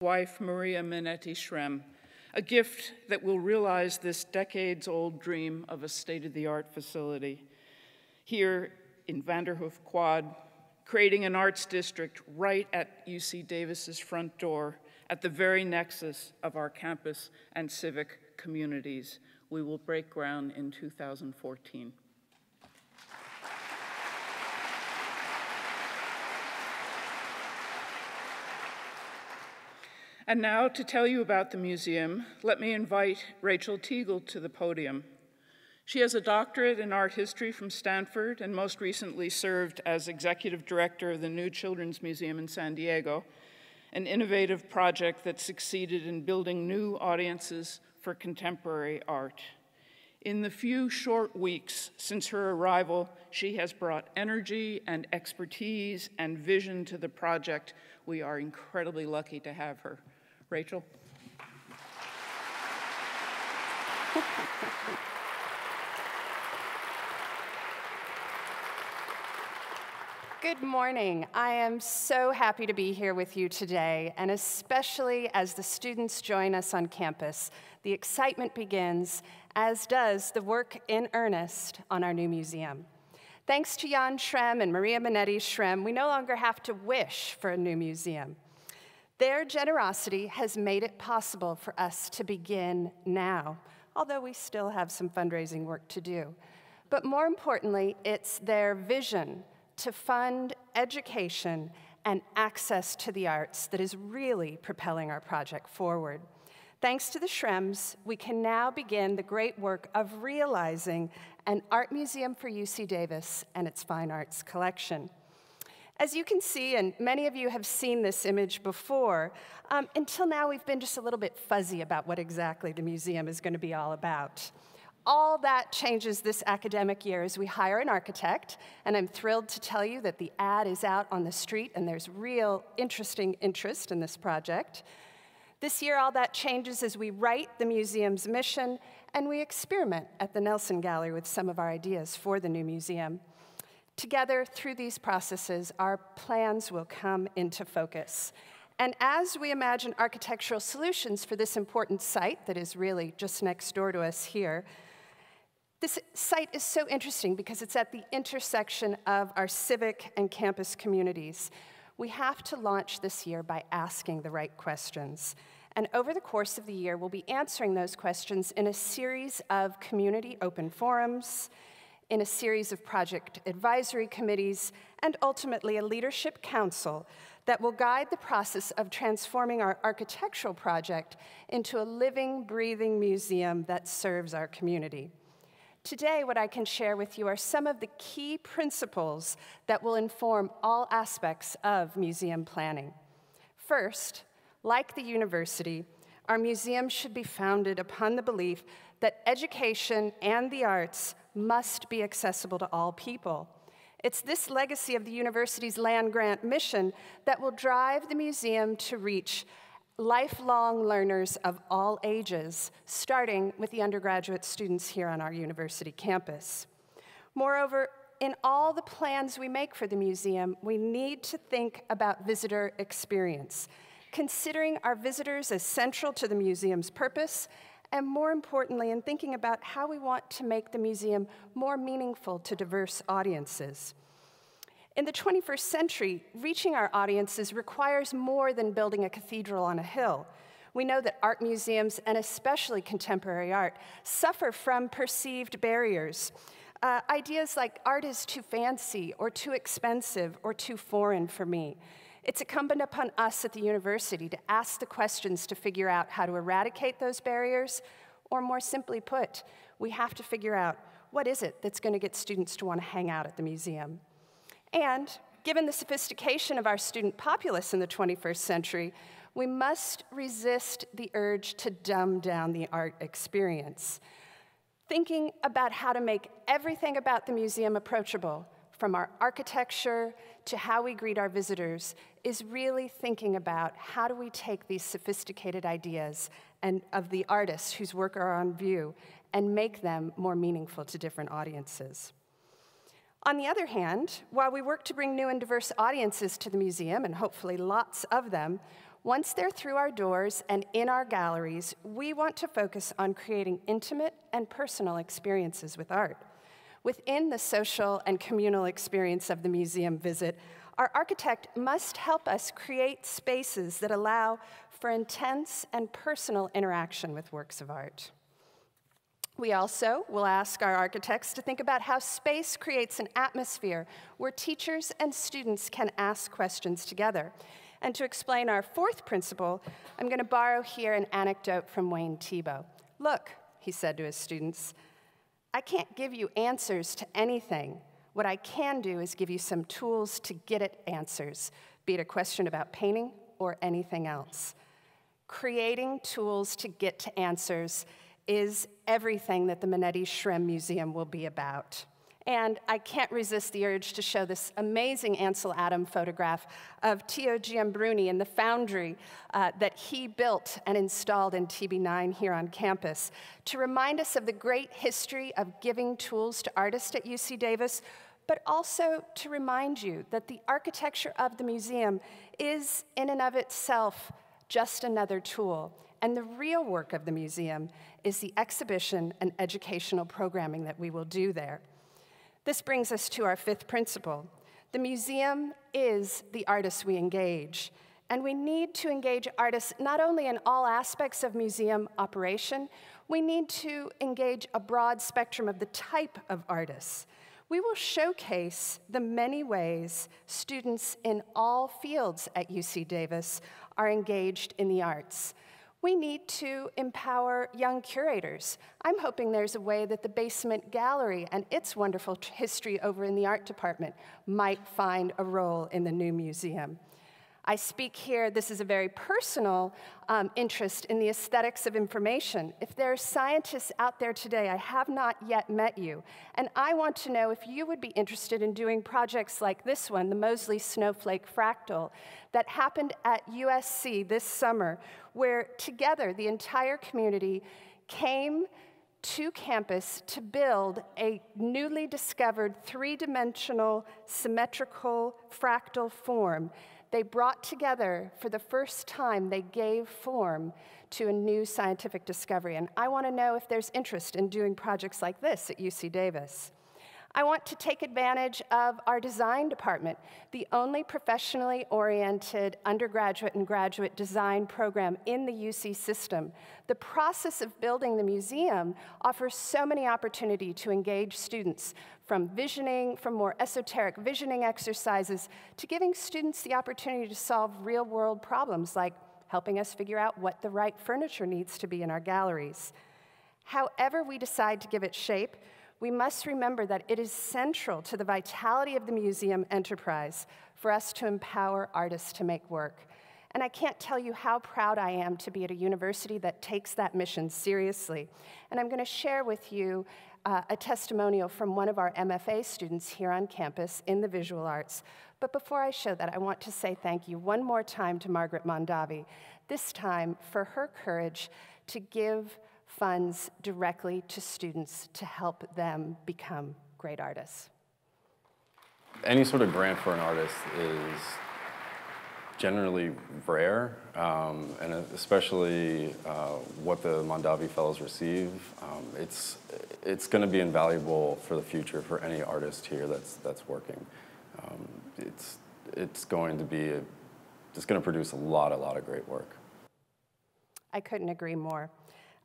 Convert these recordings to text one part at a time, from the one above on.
wife, Maria Manetti Shrem, a gift that will realize this decades-old dream of a state-of-the-art facility here in Vanderhoof Quad, creating an arts district right at UC Davis's front door, at the very nexus of our campus and civic communities. We will break ground in 2014. And now, to tell you about the museum, let me invite Rachel Teagle to the podium. She has a doctorate in art history from Stanford and most recently served as executive director of the New Children's Museum in San Diego, an innovative project that succeeded in building new audiences for contemporary art. In the few short weeks since her arrival, she has brought energy and expertise and vision to the project. We are incredibly lucky to have her. Rachel? Good morning. I am so happy to be here with you today, and especially as the students join us on campus. The excitement begins, as does the work in earnest on our new museum. Thanks to Jan Shrem and Maria Manetti Shrem, we no longer have to wish for a new museum. Their generosity has made it possible for us to begin now, although we still have some fundraising work to do. But more importantly, it's their vision to fund education and access to the arts that is really propelling our project forward. Thanks to the Shrems, we can now begin the great work of realizing an art museum for UC Davis and its fine arts collection. As you can see, and many of you have seen this image before, until now we've been just a little bit fuzzy about what exactly the museum is going to be all about. All that changes this academic year as we hire an architect, and I'm thrilled to tell you that the ad is out on the street and there's real interesting interest in this project. This year, all that changes as we write the museum's mission and we experiment at the Nelson Gallery with some of our ideas for the new museum. Together, through these processes, our plans will come into focus. And as we imagine architectural solutions for this important site that is really just next door to us here, this site is so interesting because it's at the intersection of our civic and campus communities. We have to launch this year by asking the right questions. And over the course of the year, we'll be answering those questions in a series of community open forums, in a series of project advisory committees, and ultimately a leadership council that will guide the process of transforming our architectural project into a living, breathing museum that serves our community. Today, what I can share with you are some of the key principles that will inform all aspects of museum planning. First, like the university, our museum should be founded upon the belief that education and the arts must be accessible to all people. It's this legacy of the university's land-grant mission that will drive the museum to reach lifelong learners of all ages, starting with the undergraduate students here on our university campus. Moreover, in all the plans we make for the museum, we need to think about visitor experience, considering our visitors as central to the museum's purpose, and more importantly, in thinking about how we want to make the museum more meaningful to diverse audiences. In the 21st century, reaching our audiences requires more than building a cathedral on a hill. We know that art museums, and especially contemporary art, suffer from perceived barriers. Ideas like art is too fancy, or too expensive, or too foreign for me. It's incumbent upon us at the university to ask the questions to figure out how to eradicate those barriers, or more simply put, we have to figure out what is it that's going to get students to want to hang out at the museum. And given the sophistication of our student populace in the 21st century, we must resist the urge to dumb down the art experience. Thinking about how to make everything about the museum approachable, from our architecture to how we greet our visitors, is really thinking about how do we take these sophisticated ideas and of the artists whose work are on view and make them more meaningful to different audiences. On the other hand, while we work to bring new and diverse audiences to the museum, and hopefully lots of them, Once they're through our doors and in our galleries, we want to focus on creating intimate and personal experiences with art. Within the social and communal experience of the museum visit, our architect must help us create spaces that allow for intense and personal interaction with works of art. We also will ask our architects to think about how space creates an atmosphere where teachers and students can ask questions together. And to explain our fourth principle, I'm going to borrow here an anecdote from Wayne Thiebaud. "Look," he said to his students, "I can't give you answers to anything. What I can do is give you some tools to get at answers, be it a question about painting or anything else." Creating tools to get to answers is everything that the Manetti Shrem Museum will be about. And I can't resist the urge to show this amazing Ansel Adams photograph of Tio Giambruni in the foundry that he built and installed in TB9 here on campus to remind us of the great history of giving tools to artists at UC Davis, but also to remind you that the architecture of the museum is in and of itself just another tool. And the real work of the museum is the exhibition and educational programming that we will do there. This brings us to our fifth principle. The museum is the artists we engage. And we need to engage artists not only in all aspects of museum operation, we need to engage a broad spectrum of the type of artists. We will showcase the many ways students in all fields at UC Davis are engaged in the arts. We need to empower young curators. I'm hoping there's a way that the Basement Gallery and its wonderful history over in the art department might find a role in the new museum. I speak here, this is a very personal interest in the aesthetics of information. If there are scientists out there today, I have not yet met you, and I want to know if you would be interested in doing projects like this one, the Moseley Snowflake Fractal, that happened at USC this summer, where together the entire community came to campus to build a newly discovered three-dimensional symmetrical fractal form. They brought together, for the first time, they gave form to a new scientific discovery. And I want to know if there's interest in doing projects like this at UC Davis. I want to take advantage of our design department, the only professionally oriented undergraduate and graduate design program in the UC system. The process of building the museum offers so many opportunities to engage students, from visioning, from more esoteric visioning exercises, to giving students the opportunity to solve real-world problems, like helping us figure out what the right furniture needs to be in our galleries. However we decide to give it shape, we must remember that it is central to the vitality of the museum enterprise for us to empower artists to make work. And I can't tell you how proud I am to be at a university that takes that mission seriously. And I'm going to share with you a testimonial from one of our MFA students here on campus in the visual arts. But before I show that, I want to say thank you one more time to Margaret Mondavi, this time for her courage to give funds directly to students to help them become great artists. Any sort of grant for an artist is generally rare, and especially what the Mondavi Fellows receive. It's going to be invaluable for the future for any artist here that's working. It's going to produce a lot of great work. I couldn't agree more.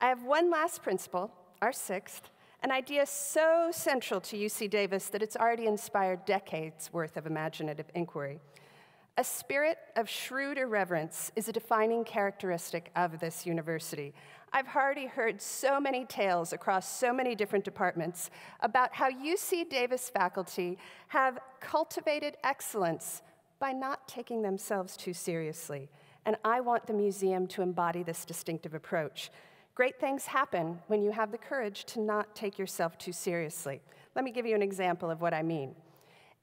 I have one last principle, our sixth, an idea so central to UC Davis that it's already inspired decades worth of imaginative inquiry. A spirit of shrewd irreverence is a defining characteristic of this university. I've already heard so many tales across so many different departments about how UC Davis faculty have cultivated excellence by not taking themselves too seriously. And I want the museum to embody this distinctive approach. Great things happen when you have the courage to not take yourself too seriously. Let me give you an example of what I mean.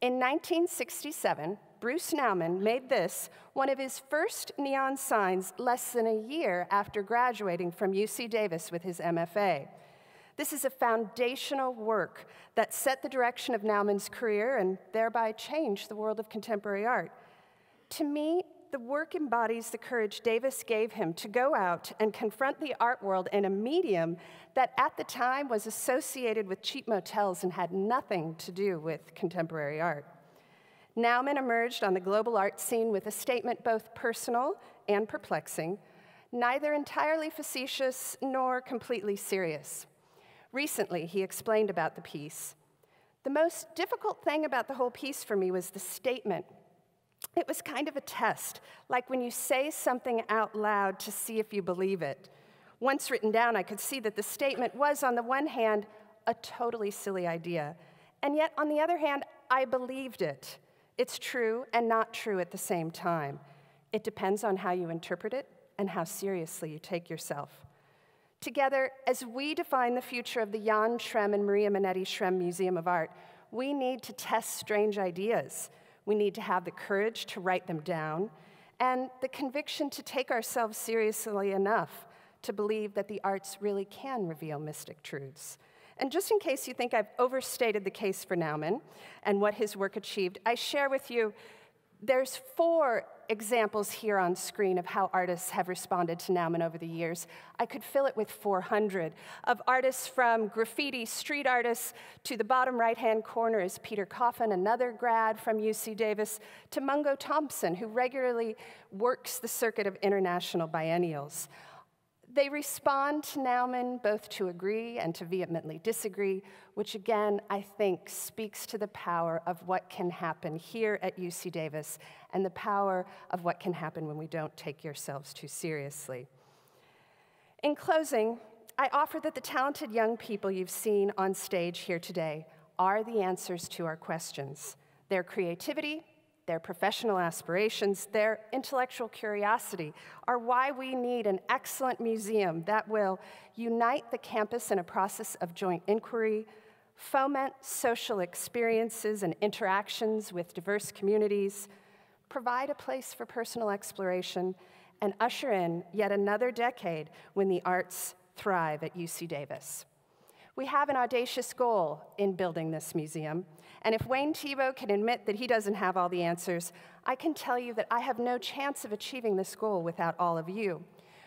In 1967, Bruce Nauman made this one of his first neon signs less than a year after graduating from UC Davis with his MFA. This is a foundational work that set the direction of Nauman's career and thereby changed the world of contemporary art. To me, the work embodies the courage Davis gave him to go out and confront the art world in a medium that at the time was associated with cheap motels and had nothing to do with contemporary art. Nauman emerged on the global art scene with a statement both personal and perplexing, neither entirely facetious nor completely serious. Recently, he explained about the piece. The most difficult thing about the whole piece for me was the statement. It was kind of a test, like when you say something out loud to see if you believe it. Once written down, I could see that the statement was, on the one hand, a totally silly idea, and yet, on the other hand, I believed it. It's true and not true at the same time. It depends on how you interpret it and how seriously you take yourself. Together, as we define the future of the Jan Shrem and Maria Manetti Shrem Museum of Art, we need to test strange ideas. We need to have the courage to write them down and the conviction to take ourselves seriously enough to believe that the arts really can reveal mystic truths. And just in case you think I've overstated the case for Nauman and what his work achieved, I share with you there's 4 examples here on screen of how artists have responded to Nauman over the years. I could fill it with 400, of artists from graffiti street artists to the bottom right-hand corner is Peter Coffin, another grad from UC Davis, to Mungo Thompson, who regularly works the circuit of international biennials. They respond to Nauman both to agree and to vehemently disagree, which again, I think, speaks to the power of what can happen here at UC Davis and the power of what can happen when we don't take yourselves too seriously. In closing, I offer that the talented young people you've seen on stage here today are the answers to our questions. Their creativity, their professional aspirations, their intellectual curiosity are why we need an excellent museum that will unite the campus in a process of joint inquiry, foment social experiences and interactions with diverse communities, provide a place for personal exploration, and usher in yet another decade when the arts thrive at UC Davis. We have an audacious goal in building this museum, and if Wayne Thiebaud can admit that he doesn't have all the answers, I can tell you that I have no chance of achieving this goal without all of you.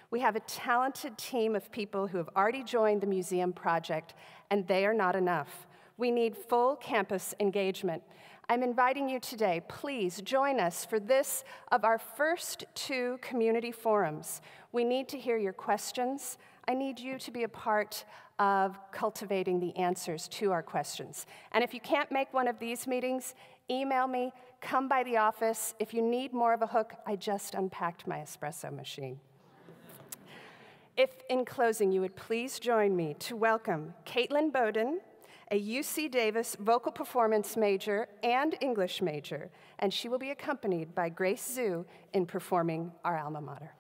We have a talented team of people who have already joined the museum project, and they are not enough. We need full campus engagement. I'm inviting you today, please join us for this of our first 2 community forums. We need to hear your questions. I need you to be a part of cultivating the answers to our questions. And if you can't make one of these meetings, email me, come by the office. If you need more of a hook, I just unpacked my espresso machine. If, in closing, you would please join me to welcome Caitlin Bowden, a UC Davis vocal performance major and English major, and she will be accompanied by Grace Zhu in performing our alma mater.